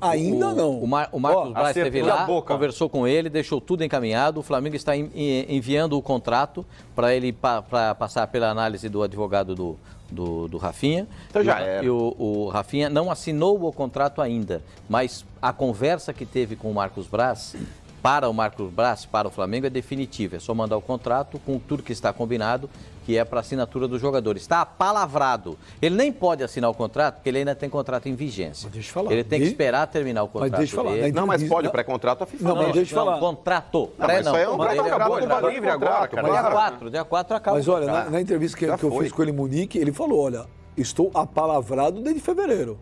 Ainda não. O Marcos Braz esteve lá, conversou com ele, deixou tudo encaminhado. O Flamengo está enviando o contrato para ele passar pela análise do advogado do Rafinha. Então já era. E o Rafinha não assinou o contrato ainda, mas a conversa que teve com o Marcos Braz, para o Flamengo, é definitiva. É só mandar o contrato com tudo que está combinado, que é para assinatura do jogador. Está apalavrado. Ele nem pode assinar o contrato, porque ele ainda tem contrato em vigência. Mas deixa eu falar. Ele tem que esperar terminar o contrato. Mas deixa eu falar. dele. Não, mas pode, o pré-contrato a FIFA Não, mas deixa eu falar. Contrato. Não, mas isso aí é um contrato, acabou, ele vai livre agora, cara. Dia 4 acaba. Mas olha, na entrevista que eu fiz com ele em Munique, ele falou, olha, estou apalavrado desde fevereiro.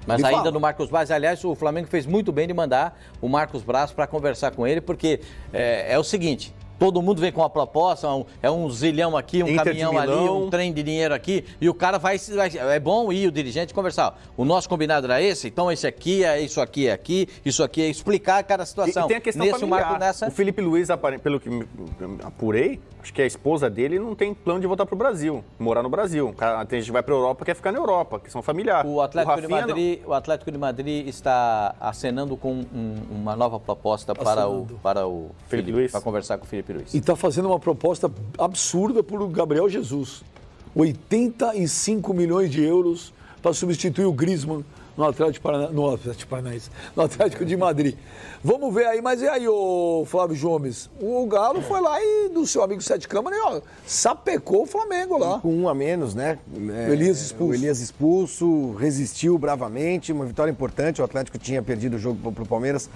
Mas Ele ainda fala. no Marcos Braz, aliás, o Flamengo fez muito bem de mandar o Marcos Braz para conversar com ele, porque é o seguinte, todo mundo vem com uma proposta, é um zilhão aqui, um caminhão ali, um trem de dinheiro aqui, e o cara vai é bom ir o dirigente conversar. O nosso combinado era esse, então esse aqui é isso aqui é aqui, isso aqui é explicar cada situação. E tem a questão familiar. O Felipe Luiz, pelo que me apurei, acho que a esposa dele não tem plano de voltar para o Brasil, morar no Brasil. Tem gente que vai para a Europa quer ficar na Europa, que são familiares. O Atlético de Madrid está acenando com uma nova proposta para o Felipe Luiz, para conversar com o Felipe Luiz. E está fazendo uma proposta absurda por Gabriel Jesus. 85 milhões de euros para substituir o Griezmann no Atlético Paranaense, no Atlético de Madrid. Vamos ver aí, mas e aí, ô Flávio Gomes? O Galo foi lá e do seu amigo Sete Câmara, ó, sapecou o Flamengo lá. E com um a menos, né? O Elias expulso, resistiu bravamente, uma vitória importante. O Atlético tinha perdido o jogo para o Palmeiras,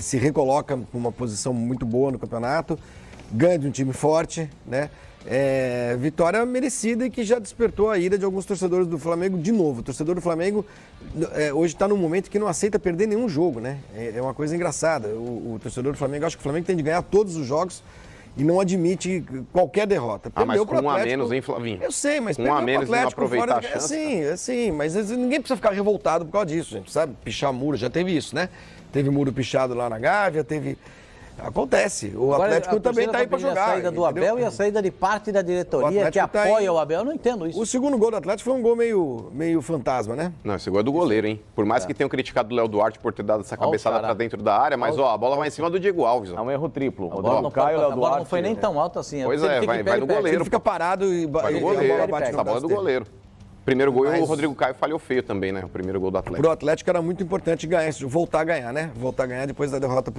se recoloca com uma posição muito boa no campeonato, ganha de um time forte, né? Vitória merecida e que já despertou a ira de alguns torcedores do Flamengo de novo. O torcedor do Flamengo hoje está num momento que não aceita perder nenhum jogo, né? É uma coisa engraçada. O torcedor do Flamengo acha que o Flamengo tem de ganhar todos os jogos e não admite qualquer derrota. Mas com um a menos, hein, Flavinho? Eu sei, mas um a menos e não aproveitar a chance. Sim, mas ninguém precisa ficar revoltado por causa disso, gente, sabe? Pichar muro, já teve isso, né? Teve muro pichado lá na Gávea, teve... Acontece. O Atlético também está aí para jogar. A saída do Abel e a saída de parte da diretoria que apoia o Abel. Eu não entendo isso. O segundo gol do Atlético foi um gol meio fantasma, né? Não, esse gol é do goleiro, hein? Por mais que tenham criticado o Léo Duarte por ter dado essa cabeçada para dentro da área, mas a bola vai em cima do Diego Alves. É um erro triplo. A bola não foi nem tão alta assim. Pois vai no goleiro. Ele fica parado e vai no goleiro. A bola bate no bola do goleiro. Primeiro gol e o Rodrigo Caio falhou feio também, né? O primeiro gol do Atlético. Pro Atlético era muito importante ganhar, voltar a ganhar, né? Voltar a ganhar depois da derrota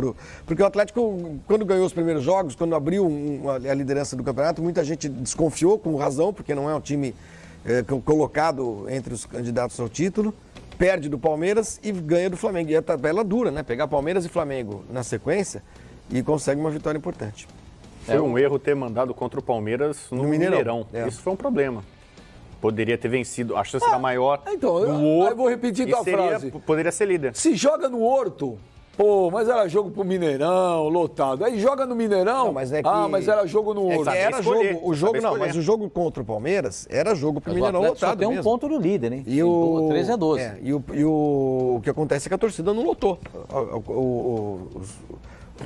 Porque o Atlético, quando ganhou os primeiros jogos, quando abriu a liderança do campeonato, muita gente desconfiou, com razão, porque não é um time colocado entre os candidatos ao título. Perde do Palmeiras e ganha do Flamengo. E a tabela dura, né? Pegar Palmeiras e Flamengo na sequência e consegue uma vitória importante. Foi um erro ter mandado contra o Palmeiras no Mineirão. Isso foi um problema. Poderia ter vencido, a chance era maior. Então, eu vou repetir tua frase. Poderia ser líder. Se joga no Horto, mas era jogo pro Mineirão, lotado. Aí joga no Mineirão, não, mas mas era jogo no Horto. Mas o jogo contra o Palmeiras era jogo pro Mineirão lotado só tem um ponto do líder, hein? E o 13 a 12. O que acontece é que a torcida não lotou.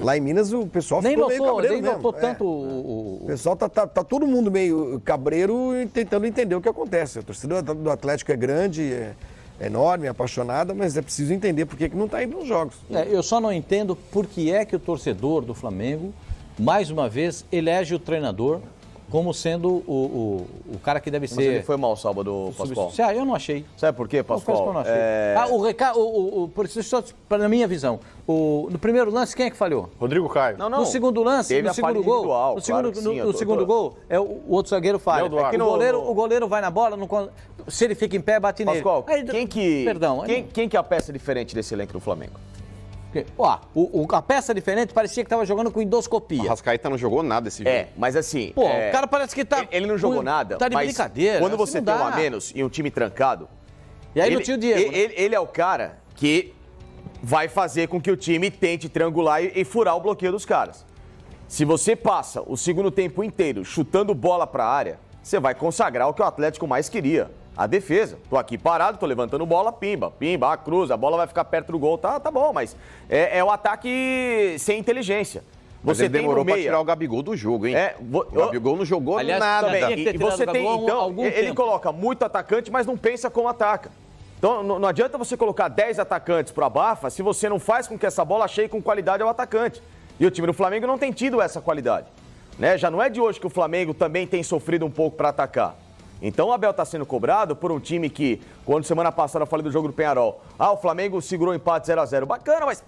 Lá em Minas o pessoal ficou meio cabreiro mesmo. Nem lotou tanto o pessoal tá todo mundo meio cabreiro e tentando entender o que acontece. A torcida do Atlético é grande, é enorme, é apaixonada, mas é preciso entender por que não está indo nos jogos. Eu só não entendo por que é que o torcedor do Flamengo, mais uma vez, elege o treinador como sendo o cara que deve ser... Mas ele foi mal sábado, Pascoal. Eu não achei. Sabe por quê, Pascoal? Eu não achei. Na minha visão, no primeiro lance, quem é que falhou? Rodrigo Caio. Não. No segundo lance, no segundo gol, no segundo gol, o outro zagueiro falha. O goleiro vai na bola, se ele fica em pé, bate nele. Pascoal, quem que é a peça diferente desse elenco do Flamengo? A peça diferente parecia que estava jogando com endoscopia. O Arrascaeta não jogou nada esse jogo. Mas assim... o cara parece que tá... Ele não jogou nada, tá de brincadeira. Quando você tem um a menos e um time trancado... E aí não tinha o Diego. Ele é o cara que vai fazer com que o time tente triangular e furar o bloqueio dos caras. Se você passa o segundo tempo inteiro chutando bola para a área, você vai consagrar o que o Atlético mais queria. A defesa. Tô aqui parado, tô levantando bola, pimba, cruza, a bola vai ficar perto do gol, tá bom, mas é o ataque sem inteligência. Você demorou para tirar o Gabigol do jogo, hein? O Gabigol não jogou nada. E você tem, então, ele coloca muito atacante, mas não pensa como ataca. Então não adianta você colocar 10 atacantes pro abafa se você não faz com que essa bola chegue com qualidade ao atacante. E o time do Flamengo não tem tido essa qualidade. Né? Já não é de hoje que o Flamengo também tem sofrido um pouco para atacar. Então o Abel está sendo cobrado por um time que, quando semana passada eu falei do jogo do Penharol, o Flamengo segurou o empate 0-0. Bacana, mas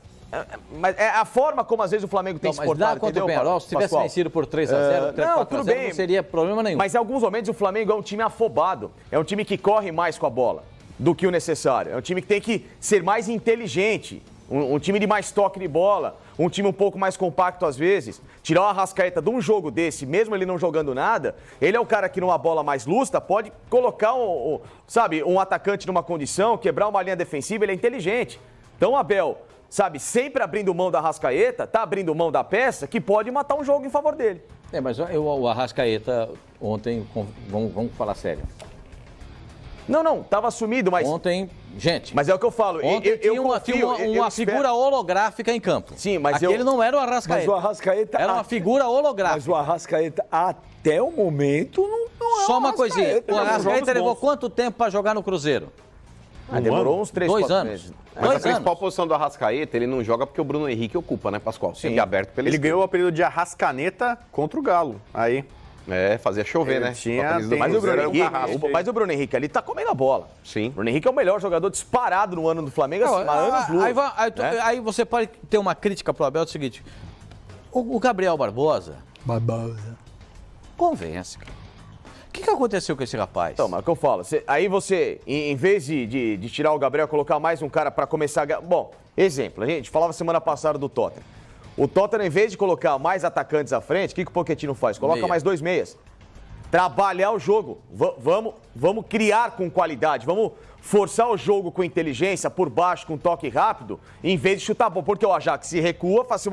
é a forma como às vezes o Flamengo tem se portado. Mas contra o Penharol, se tivesse vencido por 3-0, 3-4-0, não seria problema nenhum. Mas em alguns momentos o Flamengo é um time afobado, é um time que corre mais com a bola do que o necessário. É um time que tem que ser mais inteligente, um time de mais toque de bola, um time um pouco mais compacto às vezes. Tirar o Arrascaeta de um jogo desse, mesmo ele não jogando nada, ele é o cara que numa bola mais lustra pode colocar um atacante numa condição, quebrar uma linha defensiva, ele é inteligente. Então o Abel, sempre abrindo mão da Arrascaeta, tá abrindo mão da peça que pode matar um jogo em favor dele. Mas o Arrascaeta ontem, vamos falar sério. Não, tava sumido, mas... Ontem, gente... Mas é o que eu falo, ontem tinha uma figura holográfica em campo. Sim, mas aquele não era o Arrascaeta. Mas o Arrascaeta... Era uma figura holográfica. Mas o Arrascaeta, até o momento, não é. Só uma coisinha, o Arrascaeta levou quanto tempo para jogar no Cruzeiro? Demorou uns 3, 2 4 anos. meses. Mas a principal posição do Arrascaeta, ele não joga porque o Bruno Henrique ocupa, né, Pascoal? Sempre aberto pela Ele esquerda. ganhou o apelido de Arrascaneta contra o Galo. Aí... fazia chover, né? Mas o Bruno Henrique ali tá comendo a bola. Sim. O Bruno Henrique é o melhor jogador disparado no ano do Flamengo, há anos luz. Aí você pode ter uma crítica pro Abel, é o seguinte, o Gabriel Barbosa convence, cara. O que aconteceu com esse rapaz? Então, mas é o que eu falo, aí você, em vez de tirar o Gabriel, colocar mais um cara pra começar a... Bom, exemplo, a gente falava semana passada do Tottenham. O Tottenham, em vez de colocar mais atacantes à frente, o que o Pochettino faz? Coloca mais 2 meias. Trabalhar o jogo. Vamos criar com qualidade. Vamos forçar o jogo com inteligência, por baixo, com toque rápido, em vez de chutar a bola. Porque o Ajax se recua, fala assim,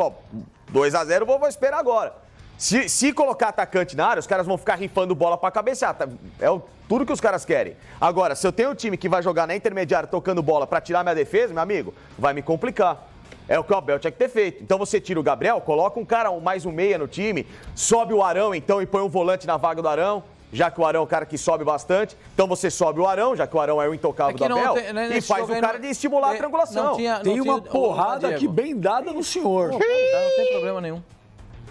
2-0, vou esperar agora. Se colocar atacante na área, os caras vão ficar rifando bola pra cabecear. Tudo que os caras querem. Agora, se eu tenho um time que vai jogar na intermediária tocando bola pra tirar minha defesa, meu amigo, vai me complicar. É o que o Abel tinha que ter feito. Então você tira o Gabriel, coloca um cara, mais um meia no time, sobe o Arão então e põe um volante na vaga do Arão, já que o Arão é um cara que sobe bastante. Então você sobe o Arão, já que o Arão é o intocável do Abel, e faz o cara de estimular a triangulação. Tem uma porrada aqui bem dada no senhor. Não tem problema nenhum.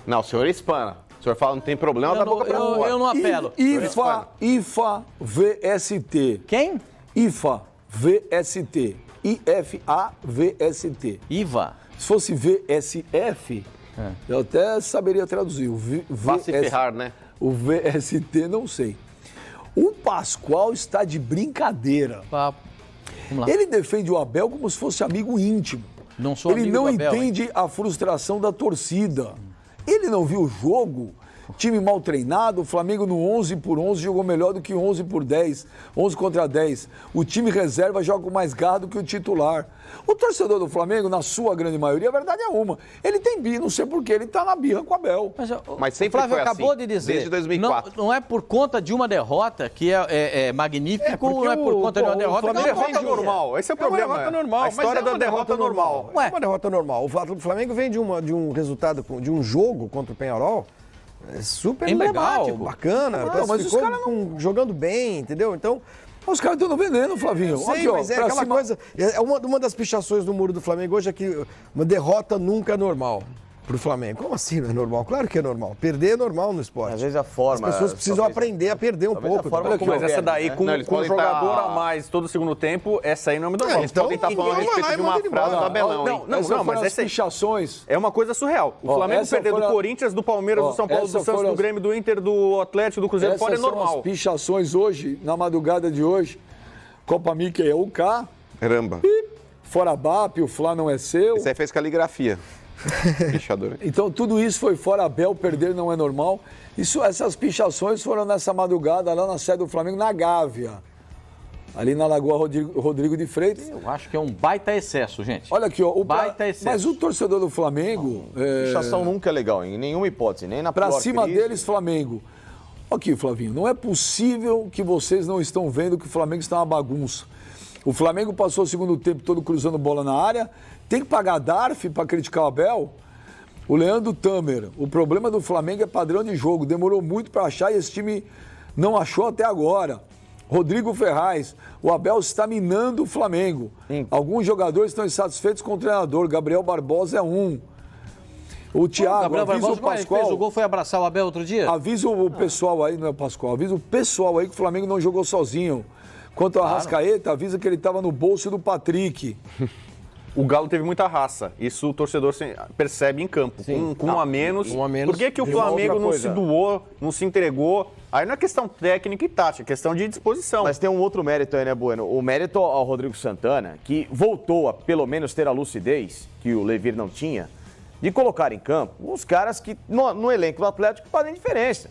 Não, o senhor espana. O senhor fala, não tem problema, da boca pra fora. Eu não apelo. IFA VST. Quem? IFA VST. IFAVST. IVA. Se fosse VSF, eu até saberia traduzir. Vá se ferrar, né? O VST, não sei. O Pascoal está de brincadeira. Vamos lá. Ele defende o Abel como se fosse amigo íntimo. Não sou amigo Ele não do Abel, entende a frustração da torcida. Ele não viu o jogo. Time mal treinado, o Flamengo no 11-por-11 jogou melhor do que 11-por-10, 11 contra 10. O time reserva joga com mais garra do que o titular. O torcedor do Flamengo, na sua grande maioria, a verdade é uma. Ele tem birra, não sei porquê, ele tá na birra com o Abel. Mas sempre o Flávio foi acabou assim, de dizer, desde 2004. Não é por conta de uma derrota que é magnífico, não é por conta de uma derrota que é derrota normal. Esse é o problema. É uma derrota normal. A história da derrota normal. É uma derrota normal. O Flamengo vem de um resultado, de um jogo contra o Penharol, super legal, bacana. Mas os caras não... jogando bem, entendeu? Então... Os caras estão no veneno, Flavinho. Sim, aqui, ó, mas é aquela coisa... Uma das pichações do muro do Flamengo hoje é que uma derrota nunca é normal pro Flamengo. Como assim não é normal? Claro que é normal. Perder é normal no esporte. Às vezes a forma... As pessoas precisam aprender a perder um pouco. Mas essa daí, com um jogador a mais todo segundo tempo, essa aí não é normal. Então, podem estar falando a respeito de uma frase do Abelão, hein? Não, mas essa pichações... é uma coisa surreal. O Flamengo perder do Corinthians, do Palmeiras, do São Paulo, do Santos, do Grêmio, do Inter, do Atlético, do Cruzeiro, fora é normal. As pichações hoje, na madrugada de hoje, Copa Mickey é o K. Caramba. Fora BAP, o Flá não é seu. Esse aí fez caligrafia. Pichador. Então tudo isso foi fora Abel, perder não é normal. Essas pichações foram nessa madrugada lá na sede do Flamengo, na Gávea. Ali na Lagoa Rodrigo de Freitas. Eu acho que é um baita excesso, gente. Olha aqui, ó. Baita excesso. Mas o torcedor do Flamengo... Pichação nunca é legal, em nenhuma hipótese, nem na Pra pior cima crise. deles, Flamengo. Aqui, Flavinho, não é possível que vocês não estão vendo que o Flamengo está uma bagunça. O Flamengo passou o segundo tempo todo cruzando bola na área. Tem que pagar DARF para criticar o Abel? O Leandro Tamer, o problema do Flamengo é padrão de jogo. Demorou muito para achar e esse time não achou até agora. Rodrigo Ferraz, o Abel está minando o Flamengo. Sim. Alguns jogadores estão insatisfeitos com o treinador. Gabriel Barbosa é um. O Thiago, avisa o Pascoal. Fez o gol, foi abraçar o Abel outro dia? Avisa o pessoal aí, não é o Pascoal, avisa o pessoal aí que o Flamengo não jogou sozinho. Quanto ao Arrascaeta, avisa que ele estava no bolso do Patrick. O Galo teve muita raça. Isso o torcedor percebe em campo. Com um a menos. Por que o Flamengo não se doou, não se entregou? Aí não é questão técnica e tática, é questão de disposição. Mas tem um outro mérito aí, né, Bueno? O mérito ao Rodrigo Santana, que voltou a pelo menos ter a lucidez que o Levir não tinha, de colocar em campo os caras que no elenco do Atlético fazem diferença.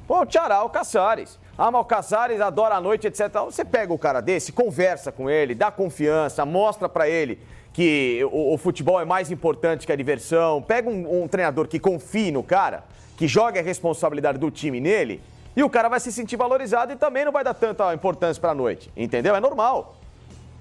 Pô, o Tchará, o Caçares. Mas o Caçares adora a noite, etc. Você pega o cara desse, conversa com ele, dá confiança, mostra pra ele que o futebol é mais importante que a diversão. Pega um treinador que confie no cara, que joga a responsabilidade do time nele, e o cara vai se sentir valorizado e também não vai dar tanta importância pra noite. Entendeu? É normal.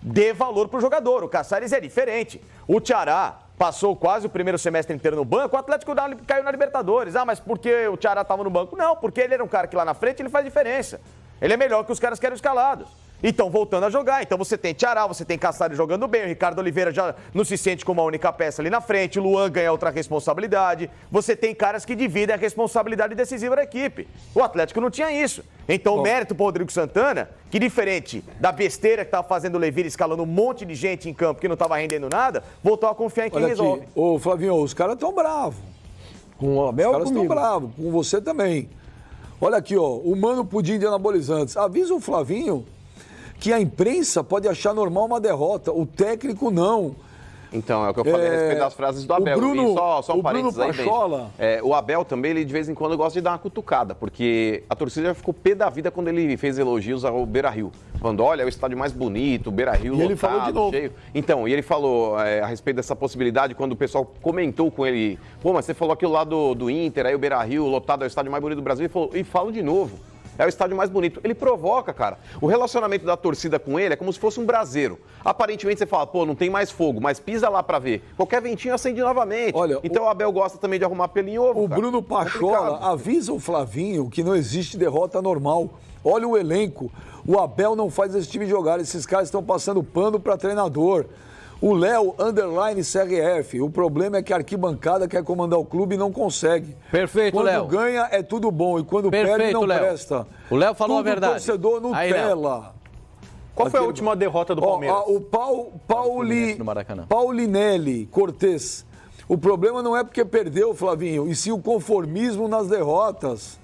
Dê valor pro jogador. O Caçares é diferente. O Tchará passou quase o primeiro semestre inteiro no banco, o Atlético caiu na Libertadores. Mas por que o Tchará estava no banco? Não, porque ele era um cara que lá na frente ele faz diferença. Ele é melhor que os caras que eram escalados. Então, voltando a jogar. Então, você tem Tchará, você tem Caçares jogando bem, o Ricardo Oliveira já não se sente como a única peça ali na frente, o Luan ganha outra responsabilidade. Você tem caras que dividem a responsabilidade decisiva da equipe. O Atlético não tinha isso. Então, mérito pro Rodrigo Santana, que diferente da besteira que estava fazendo o Levir, escalando um monte de gente em campo que não estava rendendo nada, voltou a confiar em quem resolve. Ô, Flavinho, os caras estão bravos. Com o Abel, os caras estão bravos, com você também. Olha aqui, ó, o Mano Pudim de Anabolizantes. Avisa o Flavinho que a imprensa pode achar normal uma derrota, o técnico não. Então, é o que eu falei a respeito das frases do Abel. Só um parênteses aí, o Abel também, ele de vez em quando gosta de dar uma cutucada, porque a torcida já ficou pé da vida quando ele fez elogios ao Beira-Rio. Falando, olha, é o estádio mais bonito, o Beira-Rio lotado, ele falou de novo. Cheio. Então, e ele falou a respeito dessa possibilidade, quando o pessoal comentou com ele, pô, mas você falou aquilo lá do Inter, aí o Beira-Rio lotado é o estádio mais bonito do Brasil, ele falou, e falo de novo. É o estádio mais bonito. Ele provoca, cara. O relacionamento da torcida com ele é como se fosse um braseiro. Aparentemente você fala, pô, não tem mais fogo, mas pisa lá pra ver. Qualquer ventinho acende novamente. Olha, então o Abel gosta também de arrumar pelo em ovo. O cara. Bruno Pachola avisa o Flavinho que não existe derrota normal. Olha o elenco. O Abel não faz esse time jogar. Esses caras estão passando pano pra treinador. O Léo, _CRF. O problema é que a arquibancada quer comandar o clube e não consegue. Perfeito, Léo. Quando ganha é tudo bom e quando perde não presta. O Léo falou a verdade. Torcedor Nutella. Qual foi a última derrota do Palmeiras? O Paulinelli Cortez. O problema não é porque perdeu, Flavinho, e sim o conformismo nas derrotas.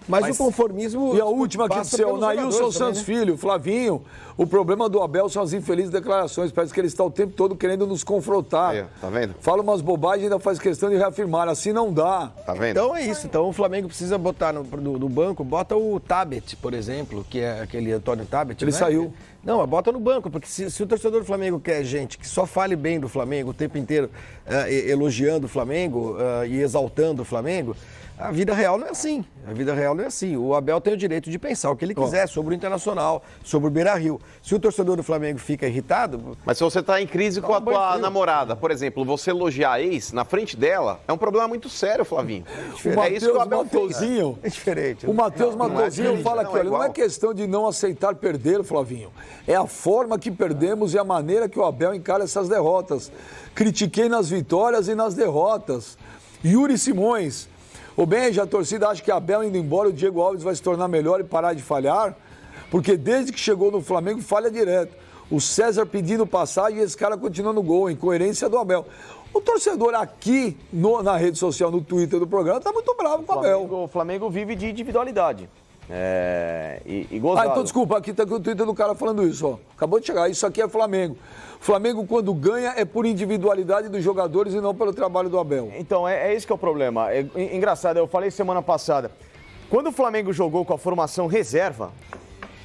Mas o conformismo... E a última que disse, o Nailson Santos Filho, Flavinho, o problema do Abel são as infelizes declarações. Parece que ele está o tempo todo querendo nos confrontar. Aí, tá vendo? Fala umas bobagens e ainda faz questão de reafirmar. Assim não dá. Tá vendo? Então é isso. Então o Flamengo precisa botar no banco, bota o Tabet, por exemplo, que é aquele Antônio Tabet. Ele saiu. Não, mas bota no banco, porque se o torcedor do Flamengo quer gente que só fale bem do Flamengo o tempo inteiro, elogiando o Flamengo e exaltando o Flamengo, a vida real não é assim. A vida real não é assim. O Abel tem o direito de pensar o que ele quiser sobre o Internacional, sobre o Beira-Rio. Se o torcedor do Flamengo fica irritado... Mas se você está em crise com a tua namorada, por exemplo, você elogiar a ex na frente dela, é um problema muito sério, Flavinho. É isso que o Abel Matosinho, é diferente. O Matheus Matosinho fala aqui, olha, não é questão de não aceitar perder, Flavinho. É a forma que perdemos e a maneira que o Abel encara essas derrotas. Critiquei nas vitórias e nas derrotas. Yuri Simões... O Benja, a torcida acha que Abel indo embora, o Diego Alves vai se tornar melhor e parar de falhar? Porque desde que chegou no Flamengo, falha direto. O César pedindo passagem e esse cara continua no gol, incoerência do Abel. O torcedor aqui na rede social, no Twitter do programa, tá muito bravo com o Abel. O Flamengo vive de individualidade. E gozado. Então desculpa, aqui tá o Twitter do cara falando isso, ó. Acabou de chegar, isso aqui é Flamengo. Flamengo, quando ganha, é por individualidade dos jogadores e não pelo trabalho do Abel. Então, é esse que é o problema. É engraçado, eu falei semana passada. Quando o Flamengo jogou com a formação reserva,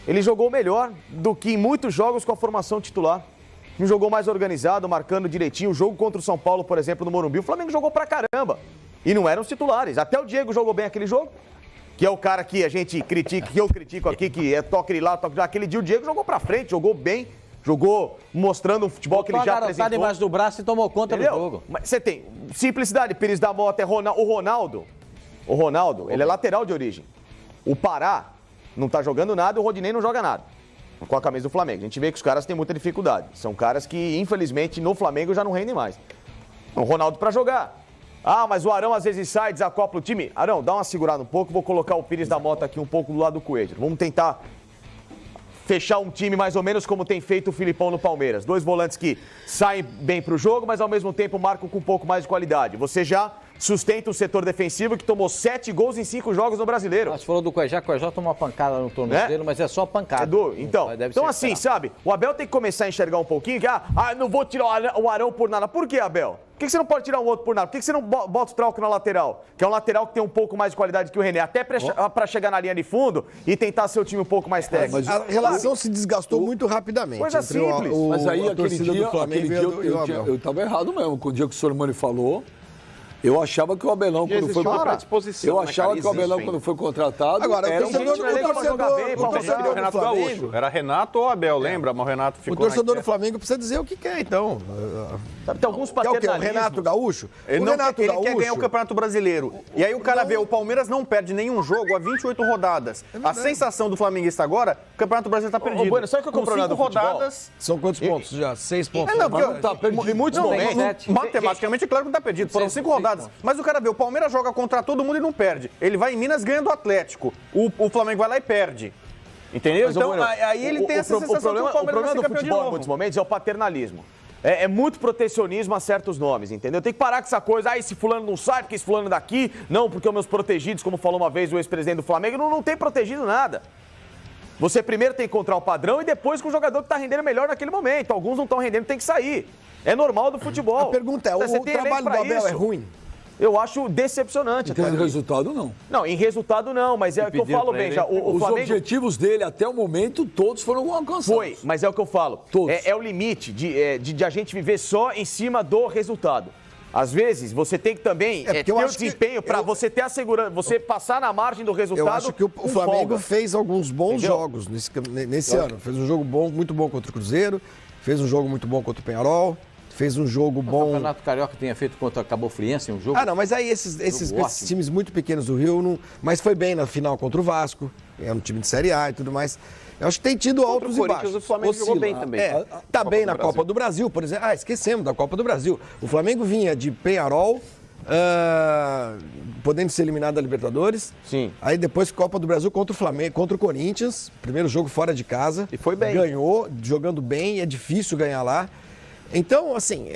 ele jogou melhor do que em muitos jogos com a formação titular. Um jogou mais organizado, marcando direitinho. O jogo contra o São Paulo, por exemplo, no Morumbi, o Flamengo jogou pra caramba. E não eram os titulares. Até o Diego jogou bem aquele jogo. Que é o cara que a gente critica, que eu critico aqui, que é toque lá, toque lá. Aquele dia o Diego jogou pra frente, jogou bem. Jogou mostrando um futebol que ele já apresentou. Embaixo do braço e tomou conta do jogo. Mas você tem simplicidade, Pires da Mota, o Ronaldo, ele é lateral de origem. O Pará não tá jogando nada e o Rodinei não joga nada com a camisa do Flamengo. A gente vê que os caras têm muita dificuldade. São caras que, infelizmente, no Flamengo já não rendem mais. O Ronaldo pra jogar. Ah, mas o Arão às vezes sai, desacopla o time. Arão, dá uma segurada um pouco, vou colocar o Pires da Mota aqui um pouco do lado do Coelho. Vamos tentar fechar um time mais ou menos como tem feito o Filipão no Palmeiras. 2 volantes que saem bem pro jogo, mas ao mesmo tempo marcam com um pouco mais de qualidade. Você já sustenta o setor defensivo que tomou 7 gols em 5 jogos no Brasileiro. Você falou do Cuejá tomou uma pancada no tornozelo, mas é só pancada. Edu, então assim, sabe, o Abel tem que começar a enxergar um pouquinho que, não vou tirar o Arão por nada. Por que, Abel? Por que você não pode tirar um outro por nada? Por que você não bota o Trauco na lateral? Que é um lateral que tem um pouco mais de qualidade que o René, até pra chegar na linha de fundo e tentar ser o time um pouco mais técnico. Mas a relação se desgastou muito rapidamente. Coisa simples. Mas aí, aquele dia Abel. eu estava errado mesmo. Com o dia que o Sormani falou, eu achava que o Abelão, quando foi predisposição, eu achava que o Abelão, quando foi contratado, agora, era o torcedor O Renato Gaúcho. Era Renato ou Abel, lembra? Mas o Renato ficou. O torcedor do Flamengo precisa dizer o que quer, então. Sabe, tem alguns Quer o quê? O paternalismos. Renato Gaúcho? Ele quer ganhar o Campeonato Brasileiro. E aí o cara vê, o Palmeiras não perde nenhum jogo há 28 rodadas. A sensação do flamenguista agora, o Campeonato Brasileiro está perdido. Bueno, sabe o que eu Com comprei 5 rodadas... São quantos pontos já? 6 pontos. Não, porque não tá perdido. Em muitos momentos. Matematicamente, é claro que não está perdido. Foram 5 rodadas. Mas o cara vê, o Palmeiras joga contra todo mundo e não perde. Ele vai em Minas ganha do Atlético. O Flamengo vai lá e perde. Entendeu? Mas, então, bueno, aí ele tem essa sensação que o problema Palmeiras vai ser do campeão de futebol, em novo. muitos momentos, é o paternalismo. É muito protecionismo a certos nomes, entendeu? Tem que parar com essa coisa, esse fulano não sai, porque esse fulano daqui, não, porque os meus protegidos, como falou uma vez o ex-presidente do Flamengo, não tem protegido nada. Você primeiro tem que encontrar o padrão e depois com o jogador que está rendendo melhor naquele momento. Alguns não estão rendendo, tem que sair. É normal do futebol. A pergunta é, o trabalho do Abel é ruim? Eu acho decepcionante. Em termos de resultado, não. Não, em resultado não, mas é o que eu falo bem já. O Os Flamengo... objetivos dele até o momento, todos foram alcançados. Foi, mas é o que eu falo. Todos. É o limite de a gente viver só em cima do resultado. Às vezes, você tem que também ter o desempenho para você ter a segurança, você passar na margem do resultado. Eu acho que o Flamengo fez alguns bons jogos nesse ano. Fez um jogo bom, muito bom contra o Cruzeiro, fez um jogo muito bom contra o Penharol. Fez um jogo bom. O Campeonato Carioca tinha feito contra a Cabo Friense um jogo. Não, mas aí esses times muito pequenos do Rio, não... mas foi bem na final contra o Vasco, é um time de Série A e tudo mais. Eu acho que tem tido altos e baixos. O Flamengo jogou bem também. Tá bem na Copa do Brasil, por exemplo. Esquecemos da Copa do Brasil. O Flamengo vinha de Penharol, podendo ser eliminado da Libertadores. Sim. Aí depois Copa do Brasil contra o Flamengo, contra o Corinthians, primeiro jogo fora de casa. E foi bem. Ganhou, jogando bem, é difícil ganhar lá. Então, assim,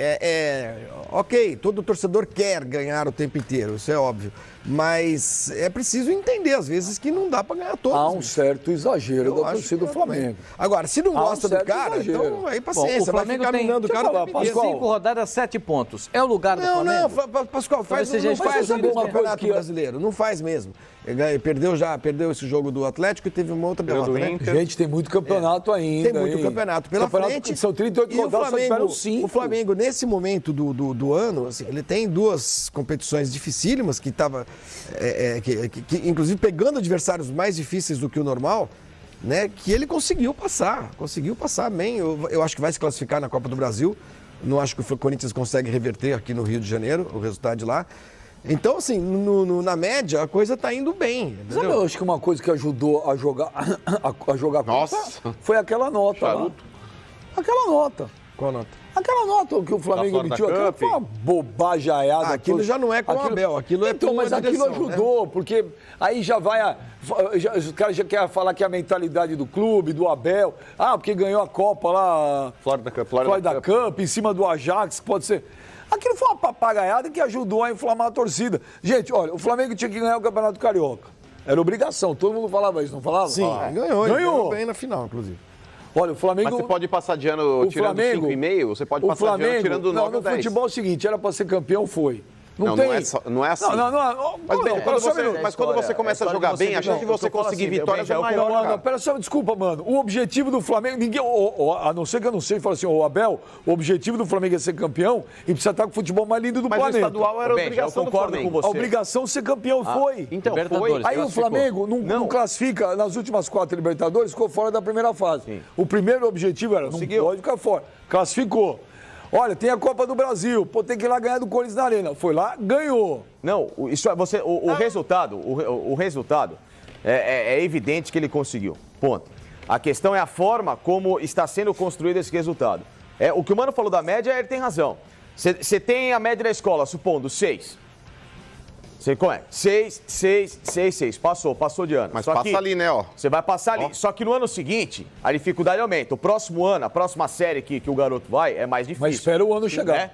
ok, todo torcedor quer ganhar o tempo inteiro, isso é óbvio. Mas é preciso entender, às vezes, que não dá para ganhar todos. Há um certo exagero da torcida do Flamengo. Agora, se não gosta do cara, então aí paciência, o Flamengo vai ficar minando o cara. Em 5 rodadas, 7 pontos. É o lugar do Flamengo? Não, Pascoal, não faz um bom campeonato brasileiro, não faz mesmo. Perdeu esse jogo do Atlético e teve uma outra derrota, né? Gente, tem muito campeonato ainda. Tem muito campeonato pela frente. São 38 rodadas, só tiveram 5. O Flamengo, nesse momento do ano, assim, ele tem 2 competições dificílimas que estava, inclusive pegando adversários mais difíceis do que o normal, né? Que ele conseguiu passar bem. Eu acho que vai se classificar na Copa do Brasil. Não acho que o Corinthians consegue reverter aqui no Rio de Janeiro o resultado de lá. Então, assim, na média, a coisa tá indo bem. Sabe, eu acho que uma coisa que ajudou a jogar foi aquela nota lá. Aquela nota. Qual nota? Aquela nota que o Flamengo emitiu, aquilo foi uma bobajaiada. Aquilo já não é com o Abel, aquilo é então, mas aquilo ajudou, né? Porque aí já vai os caras já querem falar que é a mentalidade do clube, do Abel. Porque ganhou a Copa lá, Florida Cup, em cima do Ajax, que pode ser... Aquilo foi uma papagaiada que ajudou a inflamar a torcida. Gente, olha, o Flamengo tinha que ganhar o Campeonato Carioca. Era obrigação, todo mundo falava isso, não falava? Sim, ganhou bem na final, inclusive. Olha, o Flamengo... Mas você pode passar de ano tirando 5,5? Você pode passar de ano tirando 9 ou 10? No futebol é o seguinte, era para ser campeão, foi. Não é assim. Mas quando você começa a jogar bem, a chance de você conseguir vitórias é maior. Não, pera só, desculpa, mano. O objetivo do Flamengo, ninguém, a não ser que eu não sei, fala assim, Abel, o objetivo do Flamengo é ser campeão e precisa estar com o futebol mais lindo do planeta. Mas o estadual era a obrigação do Flamengo. Com você. A obrigação de ser campeão foi. Então, foi. Aí o Flamengo não classifica, nas últimas 4 Libertadores, ficou fora da primeira fase. Sim. O primeiro objetivo era, não pode ficar fora. Classificou. Olha, tem a Copa do Brasil, tem que ir lá ganhar do Corinthians na Arena. Foi lá, ganhou. Não, isso é você. O resultado É evidente que ele conseguiu. Ponto. A questão é a forma como está sendo construído esse resultado. O que o Mano falou da média, ele tem razão. Você tem a média da escola, supondo 6. Você conhece? 6. Passou de ano. Mas só passa ali, né, ó. Você vai passar ali. Só que no ano seguinte, a dificuldade aumenta. O próximo ano, a próxima série que o garoto vai, é mais difícil. Mas espera o ano chegar. Né?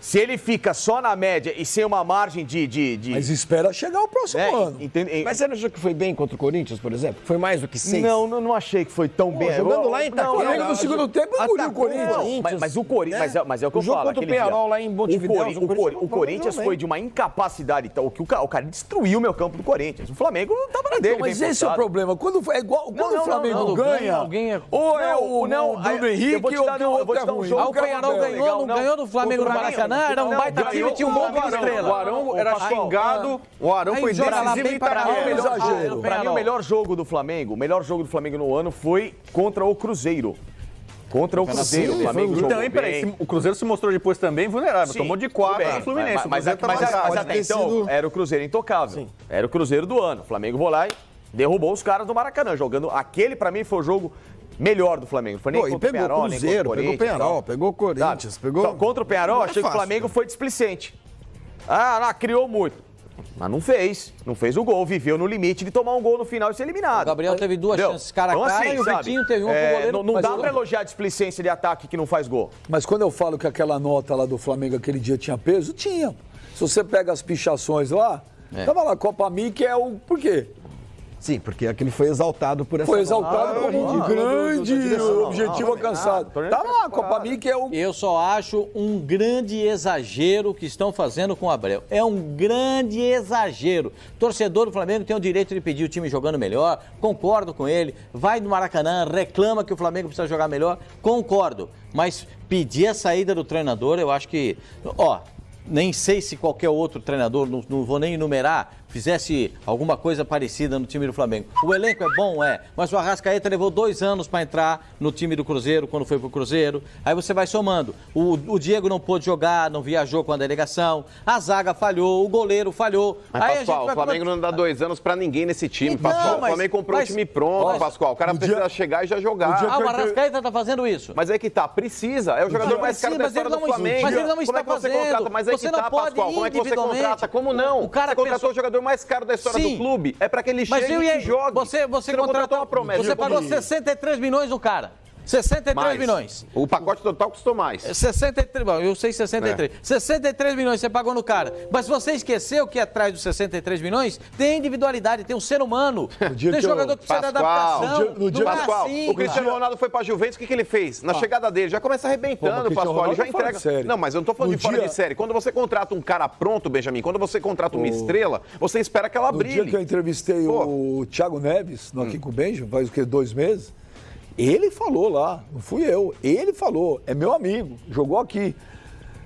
Se ele fica só na média e sem uma margem de... Mas espera chegar o próximo ano. Mas você não achou que foi bem contra o Corinthians, por exemplo? Foi mais do que 6? Não achei que foi tão bem. Jogando lá em Itaquera. O Flamengo no segundo tempo engoliu o Corinthians. Mas o Corinthians... Mas é o que eu falo. O jogo contra o Penharol lá em Montevidéu. O Corinthians foi de uma incapacidade. O cara destruiu o meu campo do Corinthians. O Flamengo não tava na dele. Mas esse é o problema. Quando o Flamengo ganha, ou é o Bruno Henrique ou alguém outro ruim. O Penharol ganhou do Flamengo no Maracanã, era um baita time, tinha um gol de Estrela. O Arão era xingado, o Arão foi decisivo em Itaquera. Pra mim, o melhor jogo do Flamengo no ano foi contra o Cruzeiro. Contra o Cruzeiro. O Flamengo jogou também, peraí, o Cruzeiro se mostrou depois também vulnerável. Tomou de 4 no Fluminense. Mas até então, era o Cruzeiro intocável. Era o Cruzeiro do ano. O Flamengo foi lá e derrubou os caras do Maracanã, jogando. Aquele, pra mim, foi o jogo melhor do Flamengo. Foi nem contra o Penharol, nem contra o Corinthians. Pegou o Penharol, pegou o Corinthians. Contra o Penharol, achei que o Flamengo foi displicente. Criou muito. Mas não fez o gol, viveu no limite de tomar um gol no final e ser eliminado. O Gabriel teve 2 chances cara a cara e o Vitinho teve uma pro goleiro. Não dá pra elogiar a displicência de ataque que não faz gol. Mas quando eu falo que aquela nota lá do Flamengo aquele dia tinha peso, tinha. Se você pega as pichações lá, tava lá, Copa Mickey é o... Por quê? Sim, porque aquele foi exaltado por essa... Foi exaltado como um grande objetivo alcançado. Tá lá, Copa Mickey é o... Eu só acho um grande exagero que estão fazendo com o Abel. É um grande exagero. Torcedor do Flamengo tem o direito de pedir o time jogando melhor, concordo com ele. Vai no Maracanã, reclama que o Flamengo precisa jogar melhor, concordo. Mas pedir a saída do treinador, eu acho que... Nem sei se qualquer outro treinador, não vou nem enumerar, fizesse alguma coisa parecida no time do Flamengo. O elenco é bom, mas o Arrascaeta levou 2 anos para entrar no time do Cruzeiro, quando foi pro Cruzeiro. Aí você vai somando. O Diego não pôde jogar, não viajou com a delegação, a zaga falhou, o goleiro falhou. Mas, aí Pascoal, o Flamengo não dá 2 anos para ninguém nesse time, então, Pascoal. O Flamengo comprou o time pronto, Pascoal. O cara precisa chegar e já jogar. O Arrascaeta tá fazendo isso. Mas é que tá, precisa. É o jogador mais caro da história do Flamengo. Mas ele não está fazendo. Mas é que tá, Pascoal. Como é que você contrata? Como não? O cara você contratou o jogador mais caro da história do clube. É para que ele chegue e jogue. Você contratou uma promessa. Você pagou 63 milhões no cara. 63 milhões. O pacote total custou mais. 63, bom, eu sei 63. 63 milhões você pagou no cara. Mas você esqueceu que atrás dos 63 milhões tem individualidade, tem um ser humano. Tem jogador que precisa de adaptação. Pascoal, o Cristiano Ronaldo foi pra Juventus, o que ele fez? Na chegada dele, já começa arrebentando, Pascoal, ele já entrega. Não, mas eu não tô falando de fora de série. Quando você contrata um cara pronto, Benjamin, quando você contrata uma estrela, você espera que ela brilhe. No dia que eu entrevistei o Thiago Neves, aqui com o Benjamin, faz o quê? 2 meses? Ele falou lá, não fui eu. Ele falou, é meu amigo, jogou aqui.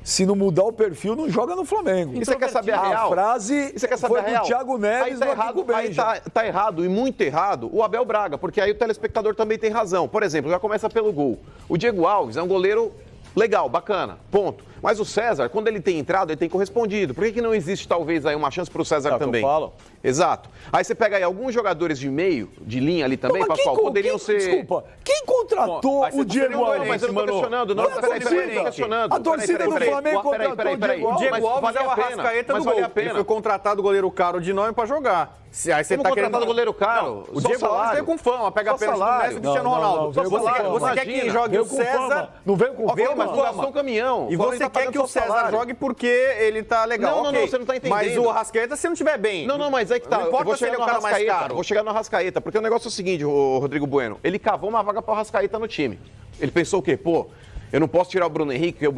Se não mudar o perfil, não joga no Flamengo. E você quer saber a real? A frase foi do Thiago Neves no Arquivo Benja. Aí tá errado, e muito errado, o Abel Braga, porque aí o telespectador também tem razão. Por exemplo, já começa pelo gol. O Diego Alves é um goleiro legal, bacana, ponto. Mas o César, quando ele tem entrado, ele tem correspondido. Por que não existe, talvez, aí uma chance pro César também? Que eu falo. Exato. Aí você pega aí alguns jogadores de meio, de linha ali também, Pascoal, poderiam ser... Desculpa, quem contratou o Diego Alves? Mas eu não tô questionando, não. Peraí, questionando. A torcida do Flamengo contratou o Diego Alves. O Diego Alves é o Arrascaeta do gol. Ele foi contratado o goleiro caro de nome pra jogar. Aí você tá querendo goleiro caro. O Diego Alves veio com fama, pega pênalti do Messi e Cristiano Ronaldo. Você quer que jogue o César? Não veio com fama, mas gastou um caminhão. E você quer que o César jogue porque ele tá legal. Não, você não tá entendendo. Mas o Arrascaeta, se não tiver bem. Não, mas aí que tá. Não importa se ele é o cara mais caro. Vou chegar no Arrascaeta, porque o negócio é o seguinte, o Rodrigo Bueno. Ele cavou uma vaga pro Arrascaeta no time. Ele pensou o quê? Pô, eu não posso tirar o Bruno Henrique, porque o